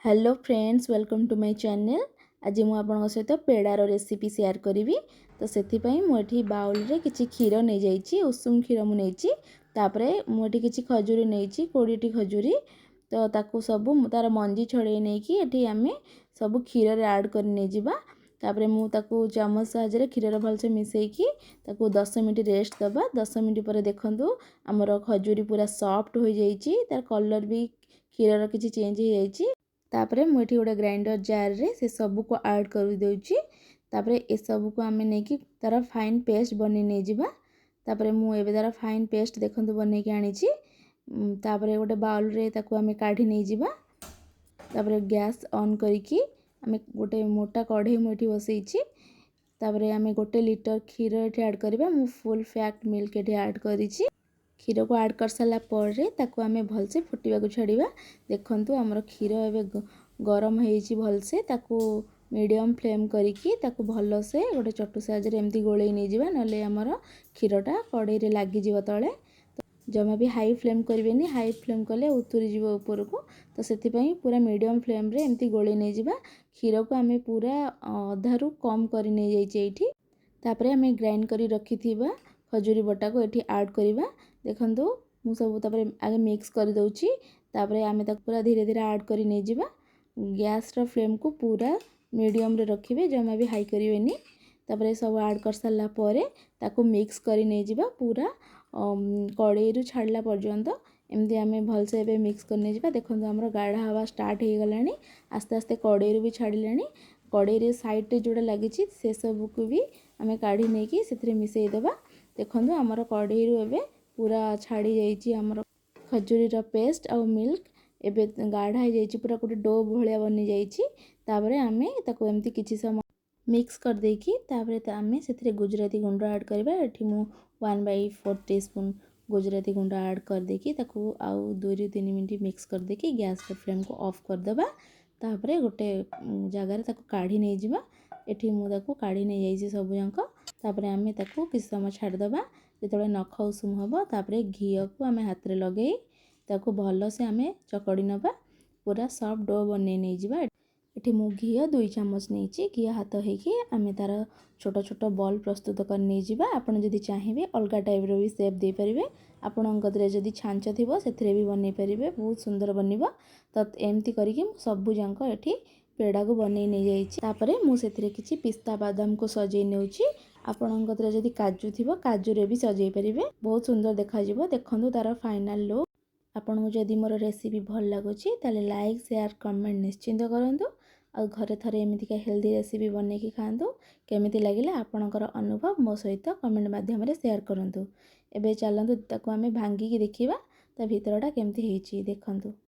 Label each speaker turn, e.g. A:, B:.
A: Hello friends, welcome to my channel. आज मु आपन सहित पेड़ार रेसिपी शेयर करी। तो से मुझे बाउल रे किछि क्षीर नहीं जाइए, उषुम क्षीर मुझे मुझे किछि खजूरी नहीं 20टी खजूरी। तो ताकू सब तार मंजी छड़े नहीं कि एठी आमे सब क्षीर रे ऐड कर नहीं जिबा। तापरे मु ताकू चामच साहाय्य क्षीर भलसे मिसेकी ताकू 10 मिनिट रेस्ट दबा। 10 मिनिट पर देखंतु हमर खजूरी पूरा सॉफ्ट हो जाइए, तार कलर भी क्षीर किछि चेंज हो जाइए। तापरे मुझे गोटे ग्राइंडर जार रे से सब को ऐड कर देउची। तापरे ए सब को आमे नै कि तार फाइन पेस्ट बनै नै जिबा। तापरे मु एबे तार फाइन पेस्ट देखंतु बनै के आनी छी। तापरे गोटे बाउल रे ताकू आमे काढी नै जिबा। तापरे गैस ऑन करिकी आमे गोटे मोटा कढ़ई मुठी बसै छी। तापरे आमे गोटे लीटर क्षीर एठी ऐड करबा। मु फुल फैक्ट मिल्क एठी ऐड करी छी। क्षीर को ऐड कर सारा पर ताकू आमे भलसे फुटिबा को छाड़िबा। देखंतु हमर क्षीर एबे गरम हेइची भलसे, ताकू मीडियम फ्लेम करिकी ताकू भलसे गोटे चटु साहाय्य एमती गोळेई नै जिबा, नले हमर क्षीरटा कढ़ई रे लागि जिवो तळे। जमा भी हाई फ्लेम करिवेनी, हाई फ्लेम कले उतुरी जिवो ऊपर को। तो सेति पई पूरा मीडियम फ्लेम रे एमती गोळेई नै जिबा। क्षीर को आमे पूरा अधारु कम करि नै जाइछे एठी। तापरे आमे ग्राइंड करी रखिथिबा खजूरी बटा को एठी ऐड करिबा। देखंतु मु सब तापरे आगे मिक्स कर दउची। तापरे आमे ताक पूरा धीरे धीरे ऐड करी नै जिबा। गैस रो फ्लेम को पूरा मीडियम रे रखिबे, जमा भी हाई करिवेनी। तापरे सब ऐड कर साला परे ताको मिक्स करी नै जिबा पूरा कढ़ई रु छाड़ला पर्यंत। एमती आमे भलसे एबे मिक्स कर नै जिबा। देखंतु हमरो गाढ़ा हवा स्टार्ट हे गलानी, आस्ते आस्ते कढ़ई रु भी छाड़िलानी। कढ़ई रे साइड रे जोडा लागिची से सब को भी आमे काढी नै कि सेथरे मिसेई देबा। देखंतु हमरो कढ़ई रु एबे पूरा छाड़ी जाइची हमरो खजूरी रो पेस्ट आ मिल्क। एबे गाढ़ा हो जाइची, पूरा गोटे डो भलिया बनी जाइची। तापरे आमे ताको एमती किछि समय मिक्स कर देकी तापरे आमे सेथरे गुजराती गुंड ऐड करबा। एठी मु 1/4 टीस्पून गुजराती गुंड ऐड कर देकी ताको आउ 2 ରୁ 3 मिनिट मिक्स कर देकी गैस रो फ्लेम को ऑफ कर देबा। तापरे गोटे जगह रे ताको काढी नै जिबा। एठी मु ताको काढी नै जाइची सब जंक। तापरे आमे ताको किछि समय छाड़ देबा। जेतले नख उषुम हबो तापरे घी को आमे हाथ रे लगेई ताको भलो से आमे चकड़ी नबा। पूरा सॉफ्ट डो बनै नै जिबा। एठी मु घी 2 चम्मच नैची। घी हाथ हेकी आमे तार छोट छोट बॉल प्रस्तुत कर नै जिबा। आपण जदि चाहिबे अलगा टाइप रो भी शेप दे परिबे। आपण गदरे जदि छांच थिबो सेथरे भी बनै परिबे, बहुत सुंदर बनिबो। त एमती करिके सब जंक एठी पेड़ा को बनै नै जाइची। तापरे मु सेथरे किछि पिस्ता बादाम को सजै नेउची। आपण गदरे जदि काजू थिबो काजू रे भी सजै परिबे, बहुत सुंदर देखा जिवो। देखंतु तार फाइनल लुक। आपन जदि मोर रेसिपी भल लागुची ताले लाइक शेयर कमेंट निश्चिंत करंतु। आ घरे थरे एमितिका हेल्दी रेसिपी बनेकी खांतु। केमिति लागिला आपणकर अनुभव मो सहित कमेंट माध्यम रे शेयर करंतु। एबे चलंतु ताको आमे भांगी की देखिबा ता भितरटा केमिति हेची देखंतु।